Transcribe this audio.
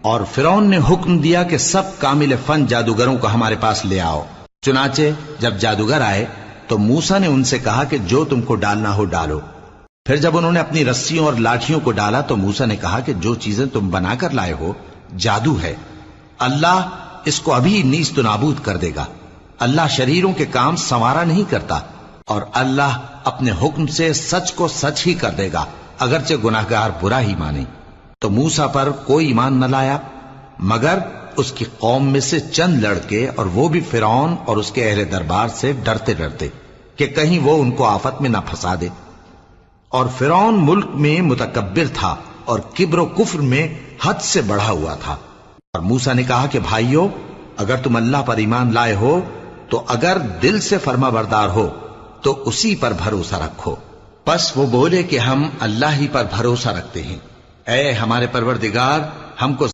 اور فرعون نے حکم دیا کہ سب کامل فن جادوگروں کو ہمارے پاس لے آؤ۔ چنانچہ جب جادوگر آئے تو موسیٰ نے ان سے کہا کہ جو تم کو ڈالنا ہو ڈالو۔ پھر جب انہوں نے اپنی رسیوں اور لاٹھیوں کو ڈالا تو موسیٰ نے کہا کہ جو چیزیں تم بنا کر لائے ہو جادو ہے، اللہ اس کو ابھی نیست و نابود کر دے گا۔ اللہ شریروں کے کام سنوارا نہیں کرتا، اور اللہ اپنے حکم سے سچ کو سچ ہی کر دے گا، اگرچہ گناہگار برا ہی مانے۔ تو موسیٰ پر کوئی ایمان نہ لایا مگر اس کی قوم میں سے چند لڑکے، اور وہ بھی فرعون اور اس کے اہل دربار سے ڈرتے ڈرتے کہ کہیں وہ ان کو آفت میں نہ پھنسا دے۔ اور فرعون ملک میں متکبر تھا اور کبر و کفر میں حد سے بڑھا ہوا تھا۔ اور موسیٰ نے کہا کہ بھائیو، اگر تم اللہ پر ایمان لائے ہو تو اگر دل سے فرما بردار ہو تو اسی پر بھروسہ رکھو۔ پس وہ بولے کہ ہم اللہ ہی پر بھروسہ رکھتے ہیں۔ اے ہمارے پروردگار، ہم کو